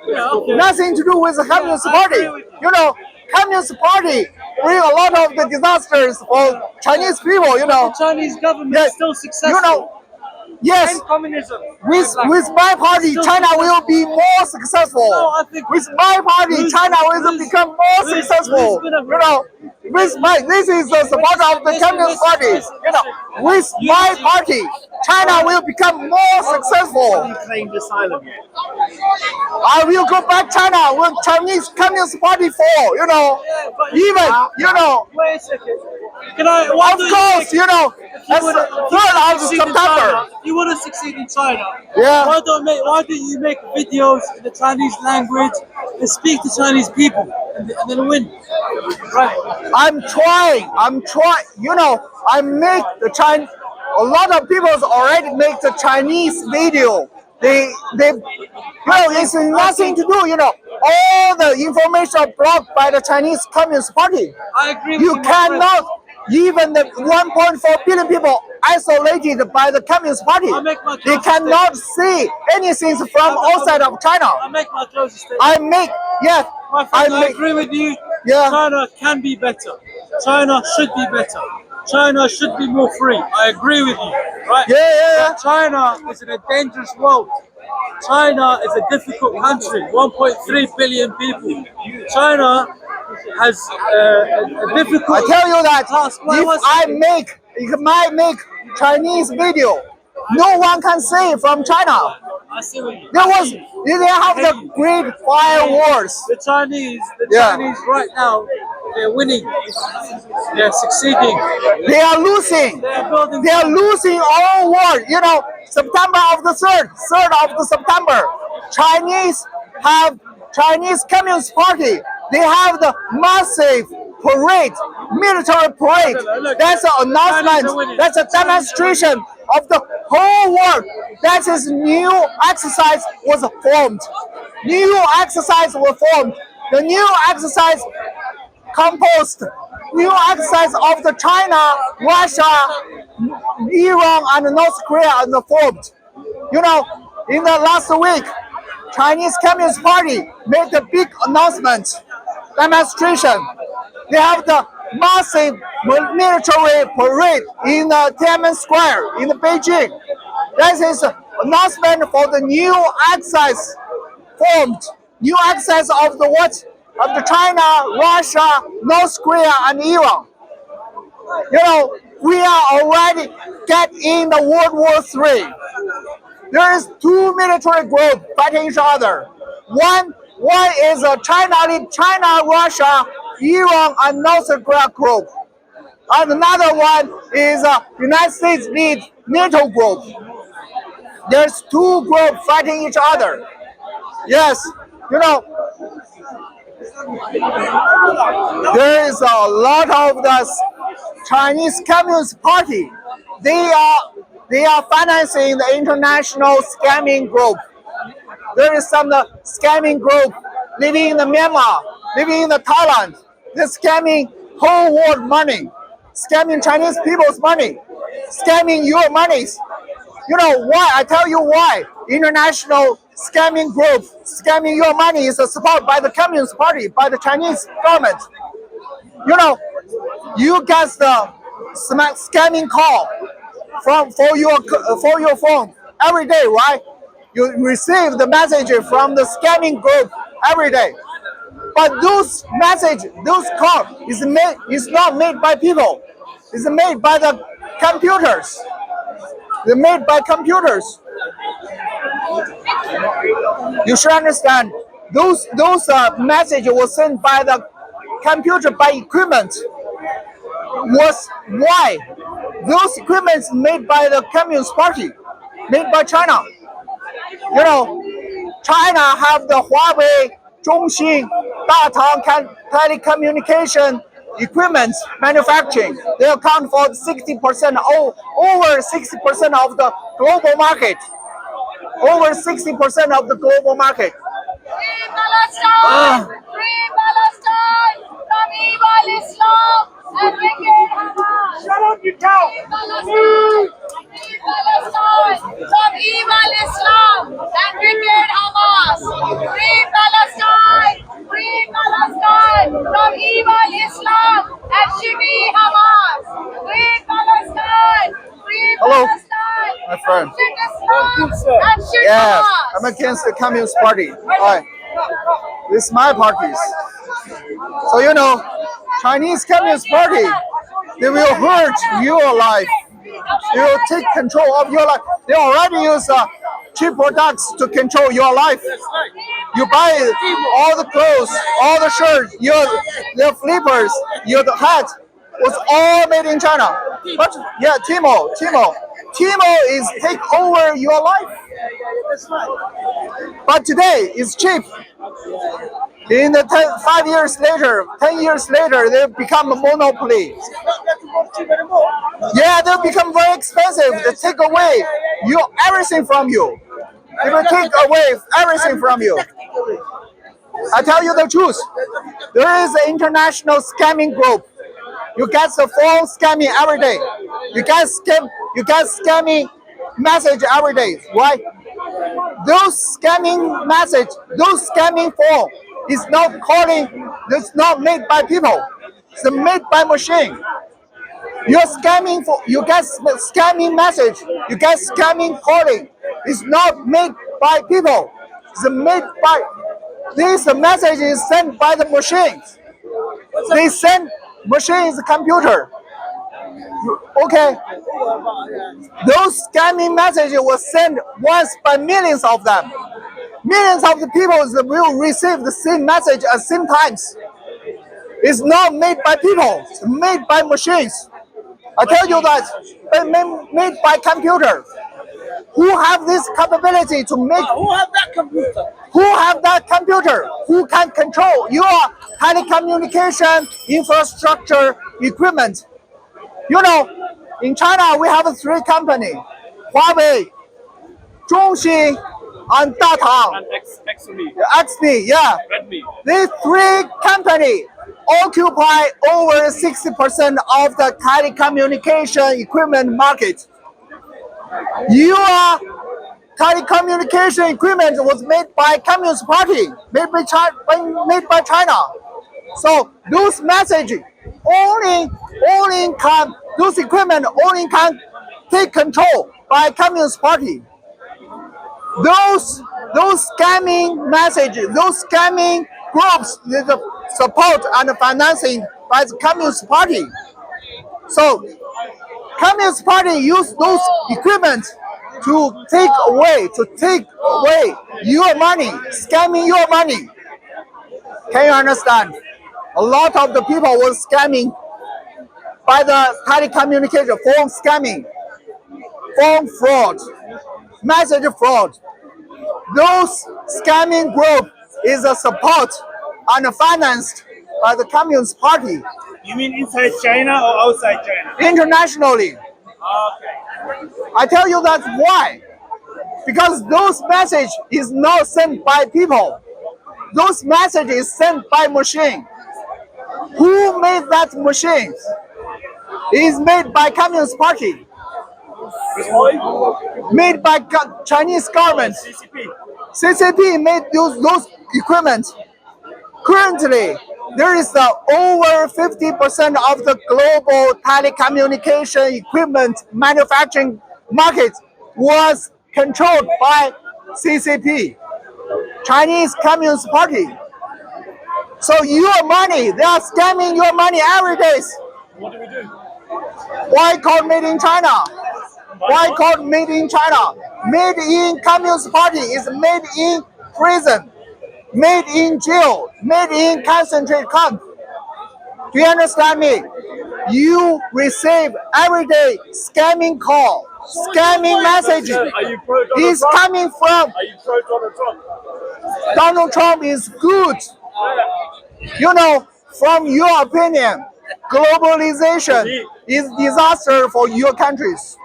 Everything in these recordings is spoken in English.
Yeah, okay. Nothing to do with the Communist Party. You know, Communist Party bring a lot of the disasters for Chinese people. You know, The Chinese government Yeah, is still successful. you know, yes. And communism. With my party, Still China will be more successful. No, I think With my party, who's- China will who's- become more who's successful. gonna- You know, this is the support of the Communist Party. You know, with my party, China will become more successful. Claimed asylum yet? I will go back China when Chinese Communist Party fall. You know, even you know, Wait a second. Can I? Why of don't you course, make- you know, if that's you the wanna 3rd of succeed in September. China, if you want to succeed in China, Yeah. why don't you make videos in the Chinese language and speak to Chinese people and then win? Right. I'm trying. You know, I make the Chinese. A lot of people already make the Chinese video. You know, it's nothing to do. You know, all the information are blocked by the Chinese Communist Party. I agree with You you. my friend. cannot. Even the 1.4 billion people isolated by the Communist Party, I make my they closest cannot see anything from outside of China. I make my closest statement. I make, yes, My friend, I I make, agree with you. Yeah. China can be better. China should be better. China should be more free. I agree with you. Right? yeah. But China is in a dangerous world. China is a difficult country. 1.3 billion people. China has a difficult. I tell you that task. Wait, if one I second. make Chinese video, no one can say from China. I see what you. They have the great firewalls. The Chinese Yeah. right now, they're winning. They're succeeding. They are losing. They are building. They are losing all war. You know, September of the 3rd of the September, Chinese Communist Party. They have the massive parade, military parade. That's an announcement. That's a demonstration of the whole world. That is new exercise was formed. New exercise was formed. The new exercise composed new exercise of the China, Russia, Iran, and North Korea are formed. You know, in the last week, Chinese Communist Party made a big announcement, demonstration. They have the massive military parade in Tiananmen Square in Beijing. That is announcement for the new exercise formed. New exercise of the what? Of the China, Russia, North Korea, and Iran. You know, we are already in the World War III. There is two military groups fighting each other. One is a China, Russia, Iran, and North Korea group. And another one is a United States lead NATO group. There's two groups fighting each other. Yes, you know, there is a lot of the Chinese Communist Party. They are financing the international scamming group. There is some scamming group living in the Myanmar, living in the Thailand. They're scamming whole world money, scamming Chinese people's money, scamming your monies. You know why? I tell you why. International scamming group scamming your money is supported by the Communist Party, by the Chinese government. You know, you get the scamming call for your phone every day, right? You receive the message from the scamming group every day. But those call is not made by people. It's made by the computers. They're made by computers. You should understand. Those messages were sent by the computer by equipment. Was why those equipments made by the Communist Party, made by China. You know, China have the Huawei, Zhongxin, Datang telecommunication equipment manufacturing. They account for 60%, over 60% of the global market. Over 60% of the global market. Free Palestine! Free Palestine! From evil Islam and wicked Hamas! Shut up, you cow! Free Palestine! Free Palestine! From evil Islam and wicked Hamas! Hamas! Free Palestine! Free Palestine from evil Islam and shitty Hamas! Free Palestine! Free Hello, Palestine! my friend. From shit Islam and shit Yes, Hamas! I'm against the Communist Party. Why? This is my parties. So you know, Chinese Communist Party, they will hurt your life. They will take control of your life. They already use cheap products to control your life. You buy all the clothes, all the shirts, your flippers, your hat was all made in China. But yeah, Timo is take over your life. But today it's cheap. In the 5 years later, 10 years later, they become a monopoly. Yeah, they become very expensive. They take away everything from you. They will take away everything from you. I tell you the truth. There is an international scamming group. You get the phone scamming every day. You get scamming message every day. Why? Those scamming message, those scamming phone is not calling. It's not made by people. It's made by machine. You're scamming you get scamming message. You get scamming calling. It's not made by people. It's made by. This message is sent by the machines. They send machines computer. Okay. Those scamming messages were sent once by millions of them. Millions of the people will receive the same message at the same times. It's not made by people. It's made by machines. I tell you that. It's made by computer. Who have this capability to make? Who have that computer? Who have that computer? Who can control your telecommunication infrastructure equipment? You know, in China we have 3 companies: Huawei, Zhongxin, and Datang. And XME, XP, yeah. Redmi. These 3 companies occupy over 60% of the telecommunication equipment market. Your telecommunication equipment was made by Communist Party, made by China. So those messages those equipment only can take control by Communist Party. Those scamming messages, those scamming groups, the support and financing by the Communist Party. So Communist Party use those equipment to take away your money, scamming your money. Can you understand? A lot of the people were scamming by the telecommunication, phone scamming, phone fraud, message fraud. Those scamming group is a support and financed by the Communist Party You mean inside China or outside China? internationally. Okay. I tell you that's why. Because those message is not sent by people. Those messages sent by machine. Who made that machine? It is made by Communist Party. Made by Chinese government. CCP. CCP made those equipment. Currently, there is over 50% of the global telecommunication equipment manufacturing market was controlled by CCP, Chinese Communist Party. So your money, they are scamming your money every day. What do we do? Why called made in China? Why called made in China? Made in Communist Party is made in prison, made in jail, made in concentrate camp. Do you understand me? You receive every day scamming call, scamming messages. Are you pro Donald It's Trump? coming from Are you pro Donald Trump? Donald Trump is good. You know, from your opinion, globalization is disaster for your countries.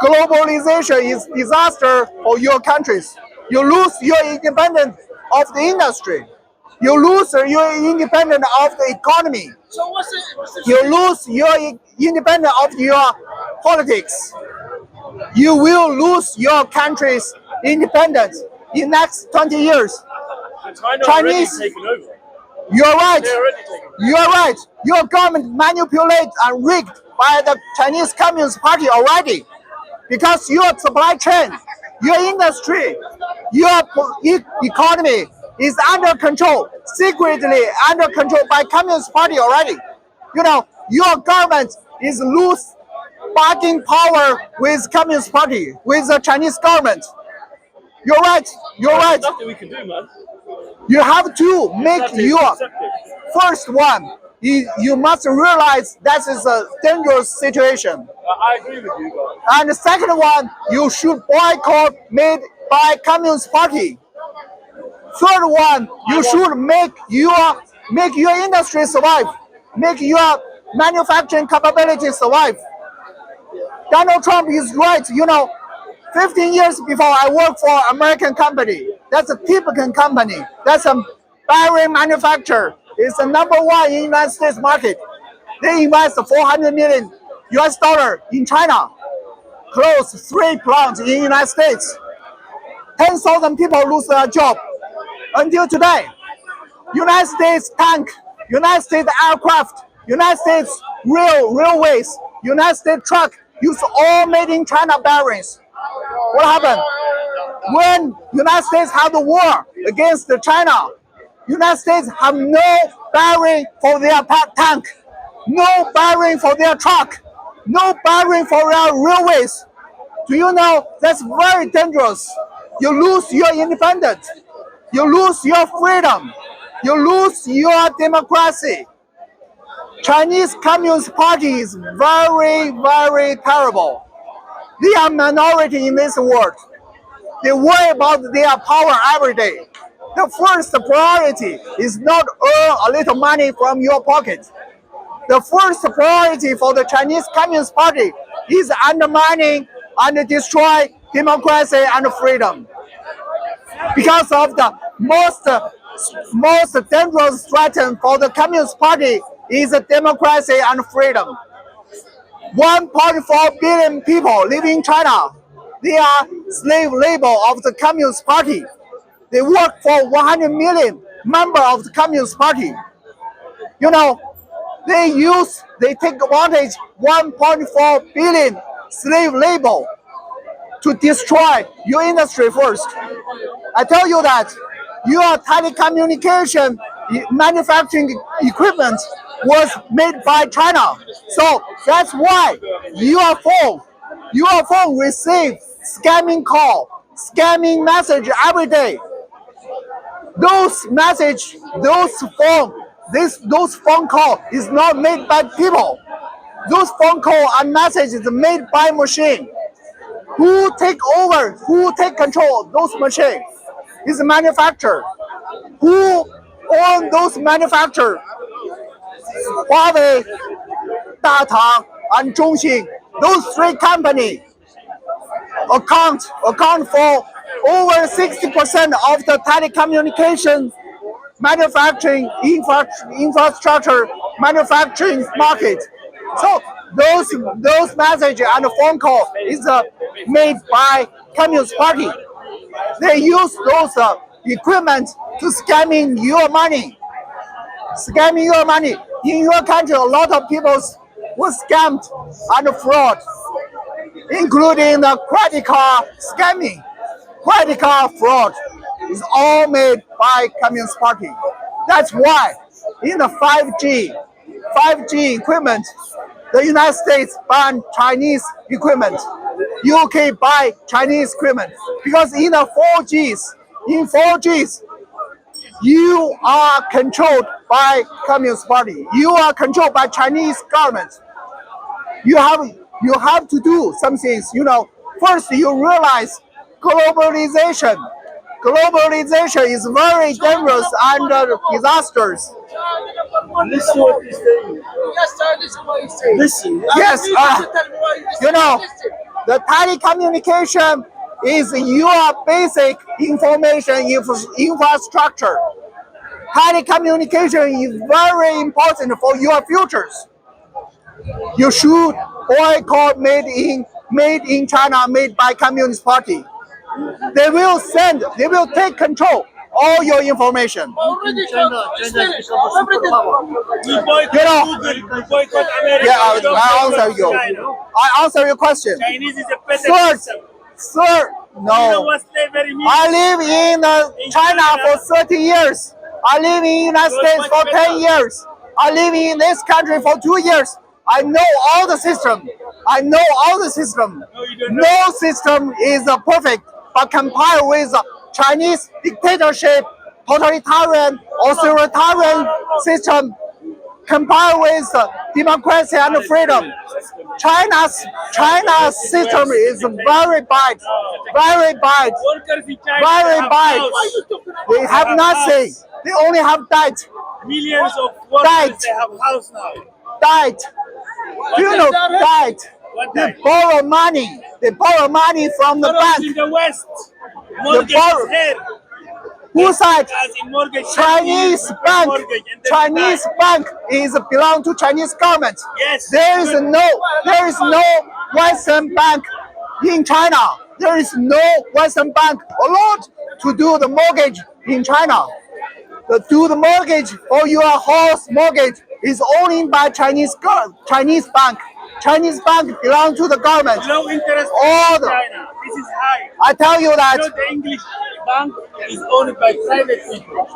Globalization is disaster for your countries. You lose your independence of the industry. You lose your independence of the economy. So what's it? You lose your independence of your politics. You will lose your country's independence in next 20 years. China Chinese- already taken over. You're right. They're already taken over. You're right. Your government manipulated and rigged by the Chinese Communist Party already, because your supply chain, your industry, your economy is under control, secretly under control by Communist Party already. You know, your government is lose bargaining power with Communist Party, with the Chinese government. You're right. You're right. There's nothing we can do, man. You have to make Nothing to your accept it. first one. You must realize that is a dangerous situation. I agree with you, but And the second one, you should boycott made by Communist Party. Third one, you should make your industry survive, make your manufacturing capability survive. Donald Trump is right. You know, 15 years before I worked for American company. That's a typical company. That's a battery manufacturer. It's the number one in United States market. They invest 400 million US dollar in China, close 3 plants in United States. 10,000 people lose their job until today. United States tank, United States aircraft, United States railways, United States truck use all made in China bearings. What happened? When United States had the war against China, United States have no bearing for their tank, no bearing for their truck, no bearing for their railways. Do you know that's very dangerous? You lose your independence, you lose your freedom, you lose your democracy. Chinese Communist Party is very, very terrible. They are minority in this world. They worry about their power every day. The first priority is not earn a little money from your pocket. The first priority for the Chinese Communist Party is undermining and destroy democracy and freedom. Because of the most dangerous threat for the Communist Party is democracy and freedom. 1.4 billion people live in China. They are slave labor of the Communist Party. They work for 100 million members of the Communist Party. You know, they take advantage 1.4 billion slave labor to destroy your industry first. I tell you that your telecommunication manufacturing equipment was made by China. So that's why your phone receives scamming call, scamming message every day. Those phone call is not made by people. Those phone call and messages made by machine. Who take control of those machines is the manufacturer. Who own those manufacturers? Huawei, Datang, and Zhongxin. Those three companies account for over 60% of the telecommunication manufacturing infrastructure manufacturing market. So those messages and phone call is made by Communist Party. They use those equipment to scamming your money. Scamming your money. In your country, a lot of people were scammed and fraud, including the credit card scamming. Credit card fraud is all made by Communist Party. That's why in the 5G equipment, the United States ban Chinese equipment. UK buy Chinese equipment because in the 4Gs, you are controlled by Communist Party. You are controlled by Chinese government. You have to do some things. You know, first you realize globalization. Globalization is very dangerous and disastrous. listen what he's saying. Yes, sir, this is what he's saying. Listen. Yes, Tell me why you know, the telecommunication is your basic information infrastructure. Telecommunication is very important for your futures. You should boycott made in China, made by Communist Party. They will take control all your information. Already China it's has finished. become a Everything. superpower. We boycott You know- Google, we boycott America. Yeah, we don't I answer boycott you. China. I answer your question. Chinese is a better Sir, system. sir, You know no. what slavery means? I live in China for 30 years. I live in United States for 10 years. I live in this country for 2 years. I know all the system. I know all the system. No, you don't know. No system is perfect, but compared with Chinese dictatorship, totalitarian, authoritarian system, compared with democracy and freedom, China's system is very bad, very bad, Workers in China very have bad. house. They have nothing. They only have debt, Millions of workers, Died. they have house now. debt. Do you know debt? What They that? borrow money. They borrow money from the But in bank. the West, mortgage borrow- is here. Who said? As in mortgage, Chinese bank. mortgage, and then Chinese die. bank is belong to Chinese government. Yes. There is no Western bank in China. There is no Western bank allowed to do the mortgage in China. To do the mortgage for your house mortgage is owned by Chinese bank. Chinese bank belong to the government. Low interest All in the- China. This is high. I tell you that. You know, the English bank is owned by private people,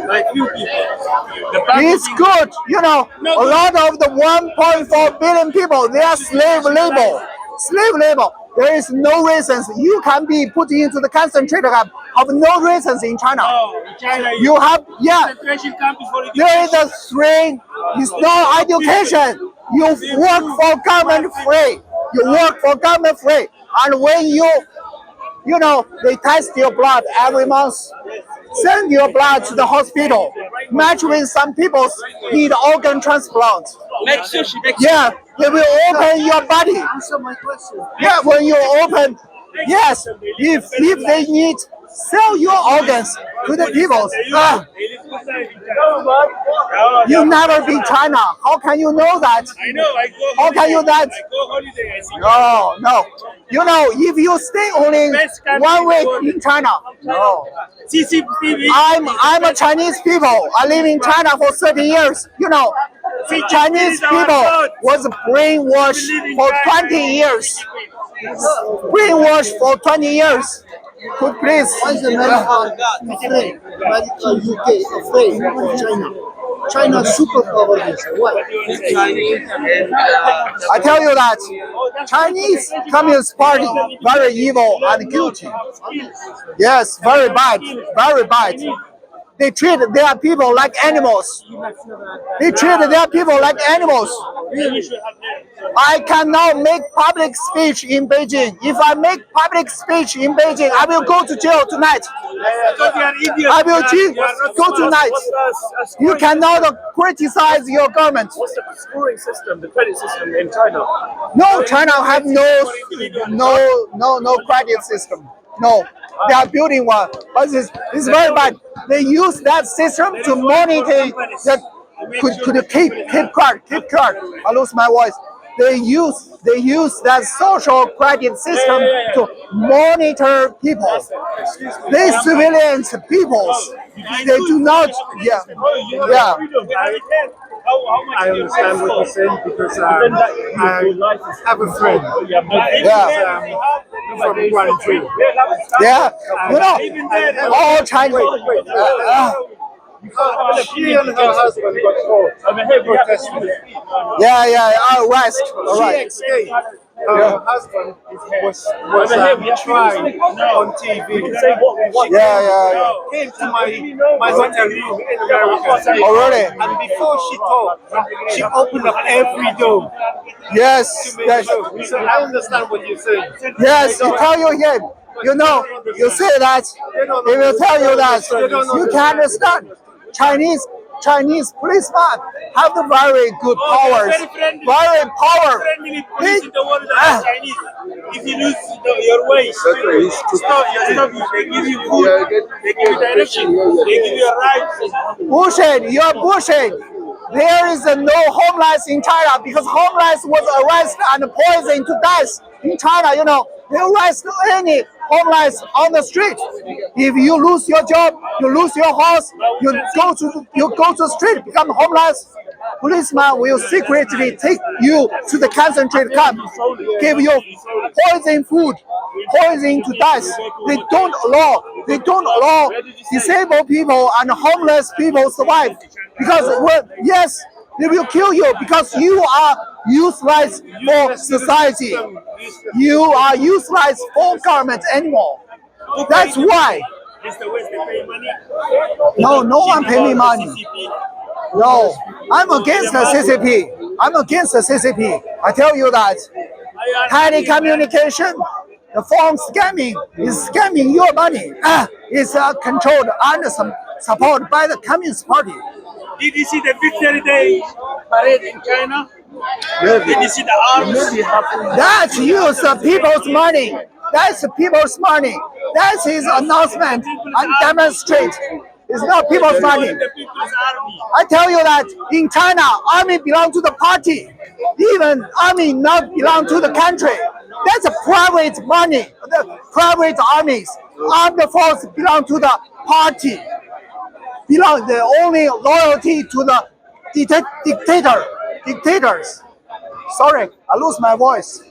by few people. The bank It's is good, you know. A lot of the 1.4 billion people, they are slave labor. Slave labor. There is no reasons you can be put into the concentration camp. Have no reasons in China. Oh, in China, You have, yeah. concentration camp is for There is education. a string. It's no education. You work for government free. You work for government free. And when you know, they test your blood every month. Send your blood to the hospital. Match with some people need organ transplant. Make sushi, make Yeah, they will open your body. Answer my question. Yeah, when you open, yes, if they need sell your organs to the people. You never been China. How can you know that? I know, I go How can you that? I go holiday, I see. No. You know, if you stay only 1 week in China, no. CCTV. I'm a Chinese people. I live in China for 30 years. You know, Chinese people was brainwashed for 20 years. Brainwashed for 20 years. Could please? Why is America afraid? America, UK afraid of China? China superpower is why? I tell you that Chinese Communist Party very evil and guilty. Yes, very bad, very bad. They treat their people like animals. They treat their people like animals. I cannot make public speech in Beijing. If I make public speech in Beijing, I will go to jail tonight. I will go tonight. You cannot criticize your government. What's the scoring system, the credit system in China? No, China have no credit system. No, they are building one, but it's very bad. They use that system to monitor that could keep card. I lose my voice. They use that social credit system to monitor people. They civilians peoples. They do not. Yeah. I understand what you're saying because I have a friend Yeah. from Guangzhou. Yeah. You know, all Chinese. She and her husband got caught protesting. Yeah. Arrest. She escaped. Her husband was trying on TV. Yeah. Came to my hotel room in America. Oh, really? And before she talked, she opened up every door Yes. to make Yes. sure. So I understand what you're saying. Yes, you tell you again. You know, you say that, they will tell you that you can understand. Chinese policemen have the very good powers, very power. Friendly police in the world are Chinese. If you lose your way, stop. They give you food, they give you direction, they give you a right. Bullshit, you're bullshit. There is no homeless in China because homeless was arrested and poisoned to death in China. You know, they arrest any homeless on the street. If you lose your job, you lose your house, you go to the street, become homeless. Policeman will secretly take you to the concentrated camp, give you poison food, poison to death. They don't allow disabled people and homeless people survive because yes, they will kill you because you are useless for society. You are useless for government anymore. That's why. Mr. West, they pay money. No one pay me money. CCP. No, I'm against the CCP. I'm against the CCP. I tell you that. Telecommunication, the phone scamming is scamming your money. It's controlled and supported by the Communist Party. Did you see the Victory Day parade in China? Did you see the arms? That's use the people's money. That's people's money. That's his announcement and demonstrate. It's not people's money. The People's Army. I tell you that in China, army belong to the party. Even army not belong to the country. That's a private money. The private armies, armed force belong to the party. Belong the only loyalty to the dictators. Sorry, I lose my voice.